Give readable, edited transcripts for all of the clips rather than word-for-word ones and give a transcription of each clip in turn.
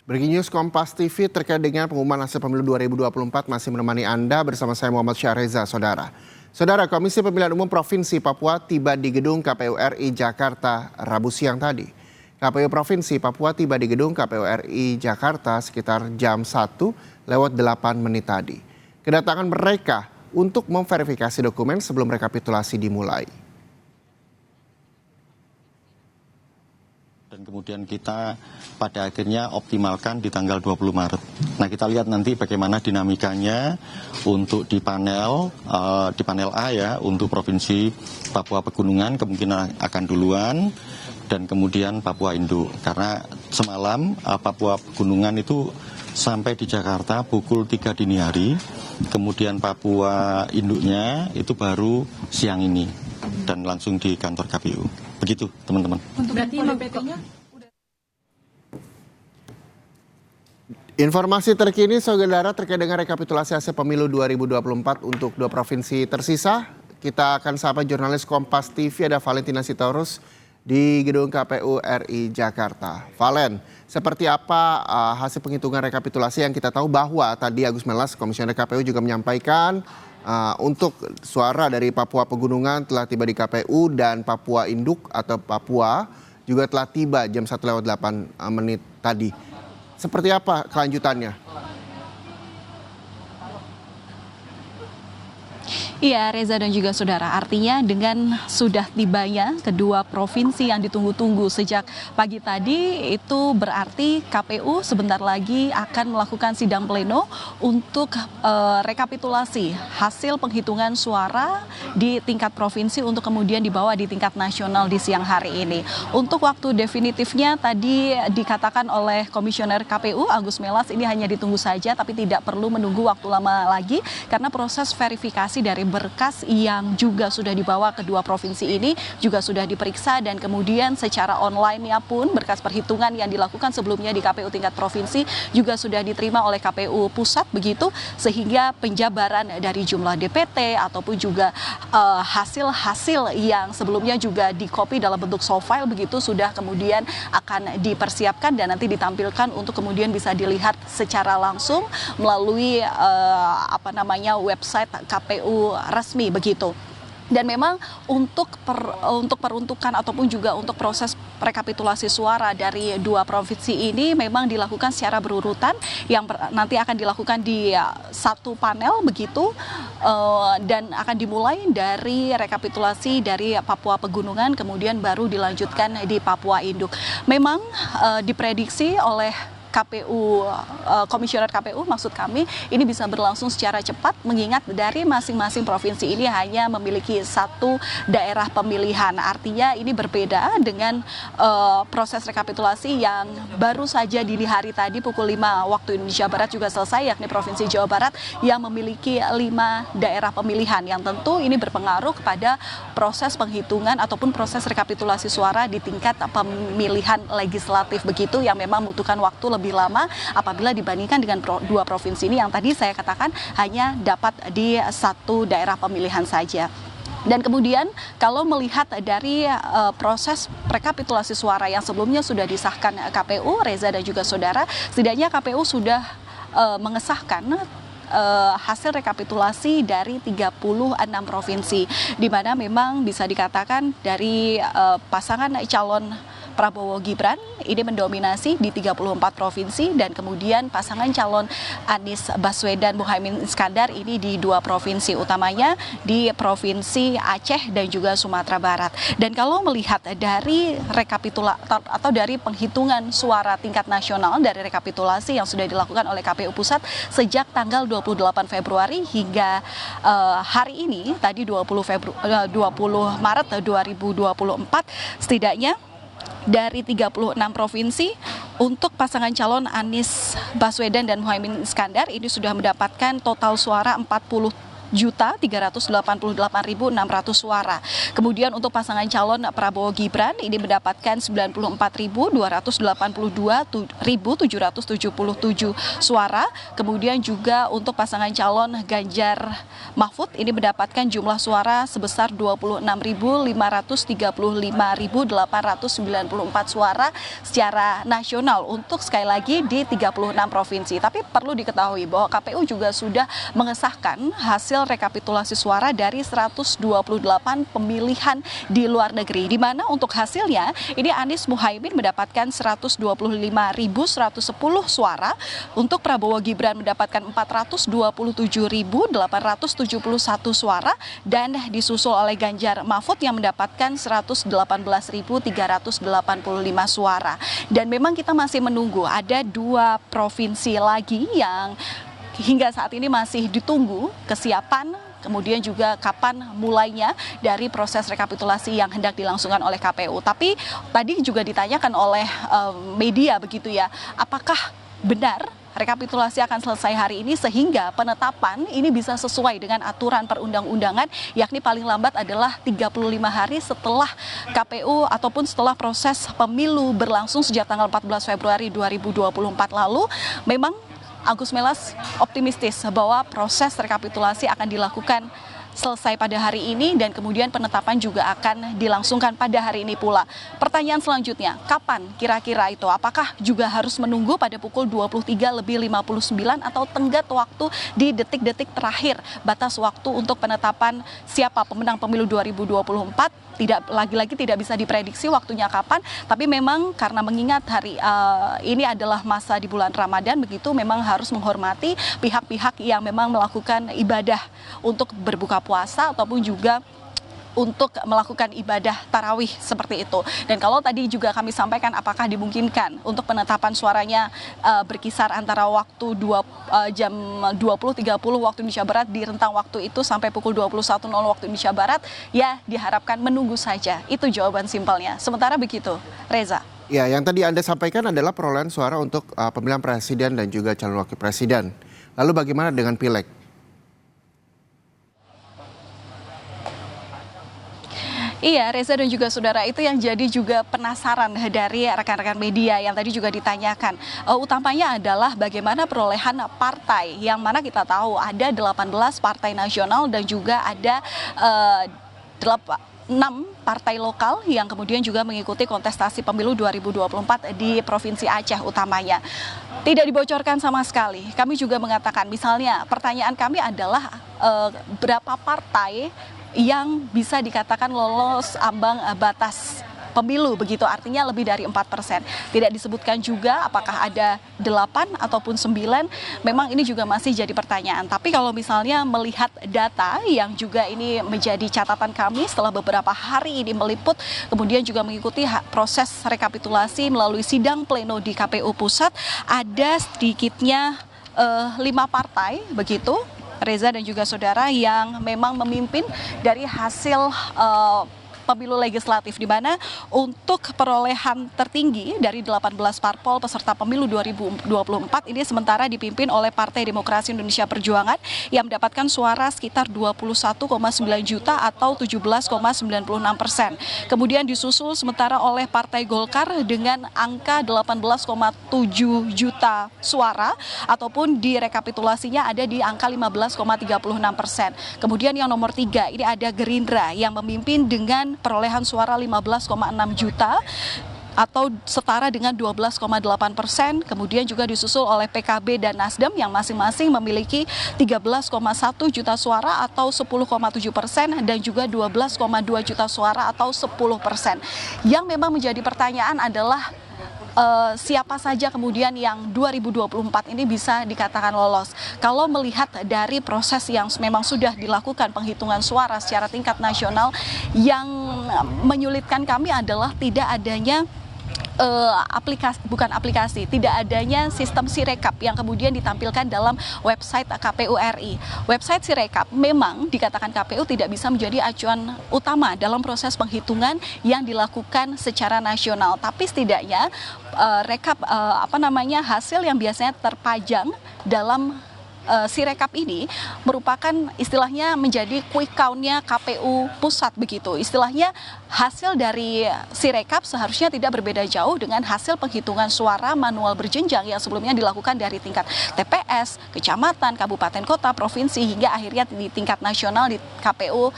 Breaking News Kompas TV terkait dengan pengumuman hasil pemilu 2024 masih menemani Anda bersama saya Muhammad Syahreza, Saudara. Saudara, Komisi Pemilihan Umum Provinsi Papua tiba di gedung KPU RI Jakarta Rabu siang tadi. KPU Provinsi Papua tiba di gedung KPU RI Jakarta sekitar jam 1:08 tadi. Kedatangan mereka untuk memverifikasi dokumen sebelum rekapitulasi dimulai. Dan kemudian kita pada akhirnya optimalkan di tanggal 20 Maret. Nah, kita lihat nanti bagaimana dinamikanya untuk di panel A ya, untuk Provinsi Papua Pegunungan kemungkinan akan duluan dan kemudian Papua Induk. Karena semalam Papua Pegunungan itu sampai di Jakarta pukul 3 dini hari, kemudian Papua Induknya itu baru siang ini dan langsung di kantor KPU. Begitu, teman-teman. Berarti DPT-nya? Informasi terkini, Saudara, terkait dengan rekapitulasi hasil pemilu 2024 untuk 2 provinsi tersisa. Kita akan sapa jurnalis Kompas TV, ada Valentina Sitorus di gedung KPU RI Jakarta. Valen, seperti apa hasil penghitungan rekapitulasi yang kita tahu bahwa tadi Agus Melas, Komisioner KPU juga menyampaikan untuk suara dari Papua Pegunungan telah tiba di KPU dan Papua Induk atau Papua juga telah tiba jam 1:08 tadi. Seperti apa kelanjutannya? Iya, Reza dan juga saudara, artinya dengan sudah tibanya kedua provinsi yang ditunggu-tunggu sejak pagi tadi, itu berarti KPU sebentar lagi akan melakukan sidang pleno untuk rekapitulasi hasil penghitungan suara di tingkat provinsi untuk kemudian dibawa di tingkat nasional di siang hari ini. Untuk waktu definitifnya tadi dikatakan oleh Komisioner KPU Agus Melas ini hanya ditunggu saja tapi tidak perlu menunggu waktu lama lagi karena proses verifikasi dari berkas yang juga sudah dibawa kedua provinsi ini juga sudah diperiksa dan kemudian secara online-nya pun berkas perhitungan yang dilakukan sebelumnya di KPU tingkat provinsi juga sudah diterima oleh KPU pusat begitu sehingga penjabaran dari jumlah DPT ataupun juga hasil-hasil yang sebelumnya juga dikopi dalam bentuk soft file begitu sudah kemudian akan dipersiapkan dan nanti ditampilkan untuk kemudian bisa dilihat secara langsung melalui website KPU resmi begitu. Dan memang untuk peruntukan ataupun juga untuk proses rekapitulasi suara dari dua provinsi ini memang dilakukan secara berurutan yang nanti akan dilakukan di satu panel begitu dan akan dimulai dari rekapitulasi dari Papua Pegunungan kemudian baru dilanjutkan di Papua Induk. Memang diprediksi oleh KPU, Komisioner KPU maksud kami ini bisa berlangsung secara cepat mengingat dari masing-masing provinsi ini hanya memiliki satu daerah pemilihan. Artinya ini berbeda dengan proses rekapitulasi yang baru saja dini hari tadi pukul 5 waktu Indonesia Barat juga selesai yakni Provinsi Jawa Barat yang memiliki 5 daerah pemilihan yang tentu ini berpengaruh kepada proses penghitungan ataupun proses rekapitulasi suara di tingkat pemilihan legislatif begitu yang memang membutuhkan waktu lebih lama apabila dibandingkan dengan dua provinsi ini yang tadi saya katakan hanya dapat di satu daerah pemilihan saja. Dan kemudian kalau melihat dari proses rekapitulasi suara yang sebelumnya sudah disahkan KPU, Reza dan juga saudara, setidaknya KPU sudah mengesahkan hasil rekapitulasi dari 36 provinsi di mana memang bisa dikatakan dari pasangan calon Prabowo Gibran ini mendominasi di 34 provinsi dan kemudian pasangan calon Anies Baswedan Muhaimin Iskandar ini di 2 provinsi utamanya di Provinsi Aceh dan juga Sumatera Barat. Dan kalau melihat dari atau dari penghitungan suara tingkat nasional dari rekapitulasi yang sudah dilakukan oleh KPU Pusat sejak tanggal 28 Februari hingga hari ini tadi 20 Maret 2024 setidaknya dari 36 provinsi untuk pasangan calon Anies Baswedan dan Muhaimin Iskandar ini sudah mendapatkan total suara suara. Kemudian untuk pasangan calon Prabowo Gibran ini mendapatkan 94.282.777 suara. Kemudian juga untuk pasangan calon Ganjar Mahfud ini mendapatkan jumlah suara sebesar 26.535.894 suara secara nasional untuk sekali lagi di 36 provinsi. Tapi perlu diketahui bahwa KPU juga sudah mengesahkan hasil rekapitulasi suara dari 128 pemilihan di luar negeri, di mana untuk hasilnya ini Anies Muhaimin mendapatkan 125.110 suara, untuk Prabowo Gibran mendapatkan 427.871 suara, dan disusul oleh Ganjar Mahfud yang mendapatkan 118.385 suara. Dan memang kita masih menunggu ada 2 provinsi lagi yang hingga saat ini masih ditunggu kesiapan, kemudian juga kapan mulainya dari proses rekapitulasi yang hendak dilangsungkan oleh KPU. Tapi tadi juga ditanyakan oleh media begitu ya, apakah benar rekapitulasi akan selesai hari ini sehingga penetapan ini bisa sesuai dengan aturan perundang-undangan, yakni paling lambat adalah 35 hari setelah KPU ataupun setelah proses pemilu berlangsung sejak tanggal 14 Februari 2024 lalu. Memang Agus Melas optimistis bahwa proses rekapitulasi akan dilakukan selesai pada hari ini dan kemudian penetapan juga akan dilangsungkan pada hari ini pula. Pertanyaan selanjutnya, kapan kira-kira itu? Apakah juga harus menunggu pada pukul 23:59 atau tenggat waktu di detik-detik terakhir batas waktu untuk penetapan siapa pemenang pemilu 2024? Lagi-lagi tidak bisa diprediksi waktunya kapan, tapi memang karena mengingat hari ini adalah masa di bulan Ramadan, begitu memang harus menghormati pihak-pihak yang memang melakukan ibadah untuk berbuka puasa ataupun juga untuk melakukan ibadah tarawih seperti itu. Dan kalau tadi juga kami sampaikan apakah dimungkinkan untuk penetapan suaranya berkisar antara waktu jam 20.30 waktu Indonesia Barat di rentang waktu itu sampai pukul 21.00 waktu Indonesia Barat, ya diharapkan menunggu saja. Itu jawaban simpelnya. Sementara begitu, Reza. Ya, yang tadi Anda sampaikan adalah perolehan suara untuk pemilihan presiden dan juga calon wakil presiden. Lalu bagaimana dengan pileg? Iya, Reza dan juga saudara, itu yang jadi juga penasaran dari rekan-rekan media yang tadi juga ditanyakan. Utamanya adalah bagaimana perolehan partai, yang mana kita tahu ada 18 partai nasional dan juga ada 6 partai lokal yang kemudian juga mengikuti kontestasi pemilu 2024 di Provinsi Aceh utamanya. Tidak dibocorkan sama sekali. Kami juga mengatakan, misalnya pertanyaan kami adalah berapa partai yang bisa dikatakan lolos ambang batas pemilu, begitu artinya lebih dari 4%. Tidak disebutkan juga apakah ada 8 ataupun 9, memang ini juga masih jadi pertanyaan. Tapi kalau misalnya melihat data yang juga ini menjadi catatan kami setelah beberapa hari ini meliput, kemudian juga mengikuti proses rekapitulasi melalui sidang pleno di KPU Pusat, ada sedikitnya 5 partai begitu, Reza dan juga saudara, yang memang memimpin dari hasil pemilu legislatif, di mana untuk perolehan tertinggi dari 18 parpol peserta pemilu 2024 ini sementara dipimpin oleh Partai Demokrasi Indonesia Perjuangan yang mendapatkan suara sekitar 21,9 juta atau 17,96%. Kemudian disusul sementara oleh Partai Golkar dengan angka 18,7 juta suara ataupun di rekapitulasinya ada di angka 15,36%. Kemudian yang nomor 3 ini ada Gerindra yang memimpin dengan perolehan suara 15,6 juta atau setara dengan 12,8%. Kemudian juga disusul oleh PKB dan Nasdem yang masing-masing memiliki 13,1 juta suara atau 10,7% dan juga 12,2 juta suara atau 10%. Yang memang menjadi pertanyaan adalah siapa saja kemudian yang 2024 ini bisa dikatakan lolos. Kalau melihat dari proses yang memang sudah dilakukan penghitungan suara secara tingkat nasional, yang menyulitkan kami adalah tidak adanya tidak adanya sistem Sirekap yang kemudian ditampilkan dalam website KPU RI. Website Sirekap memang dikatakan KPU tidak bisa menjadi acuan utama dalam proses penghitungan yang dilakukan secara nasional, tapi setidaknya hasil yang biasanya terpajang dalam Sirekap ini merupakan istilahnya menjadi quick count-nya KPU pusat begitu. Istilahnya hasil dari Sirekap seharusnya tidak berbeda jauh dengan hasil penghitungan suara manual berjenjang yang sebelumnya dilakukan dari tingkat TPS, kecamatan, kabupaten, kota, provinsi, hingga akhirnya di tingkat nasional di KPU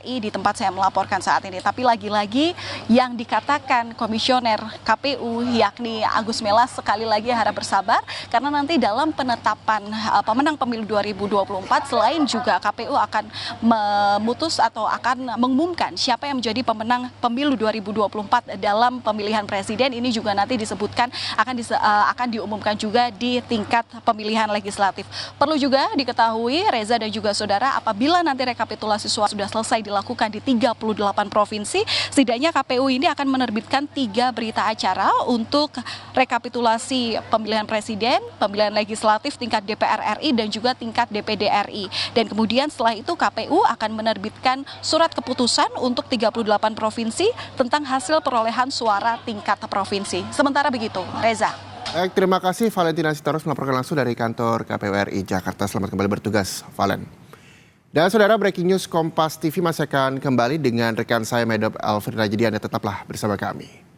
RI di tempat saya melaporkan saat ini. Tapi lagi-lagi yang dikatakan komisioner KPU yakni Agus Melas sekali lagi harap bersabar karena nanti dalam penetapan pemenang pemilu 2024 selain juga KPU akan memutus atau akan mengumumkan siapa yang menjadi pemenang pemilu 2024 dalam pemilihan presiden, ini juga nanti disebutkan akan diumumkan juga di tingkat pemilihan legislatif. Perlu juga diketahui Reza dan juga saudara, apabila nanti rekapitulasi suara sudah selesai dilakukan di 38 provinsi, setidaknya KPU ini akan menerbitkan 3 berita acara untuk rekapitulasi pemilihan presiden, pemilihan legislatif tingkat DPR RI dan juga tingkat DPD RI. Dan kemudian setelah itu KPU akan menerbitkan surat keputusan untuk 38 provinsi tentang hasil perolehan suara tingkat provinsi. Sementara begitu, Reza. Baik, terima kasih Valentina Sitorus melaporkan langsung dari kantor KPU RI Jakarta. Selamat kembali bertugas, Valen. Dan saudara, breaking news Kompas TV masih akan kembali dengan rekan saya Medop Alfred. Jadi Anda tetaplah bersama kami.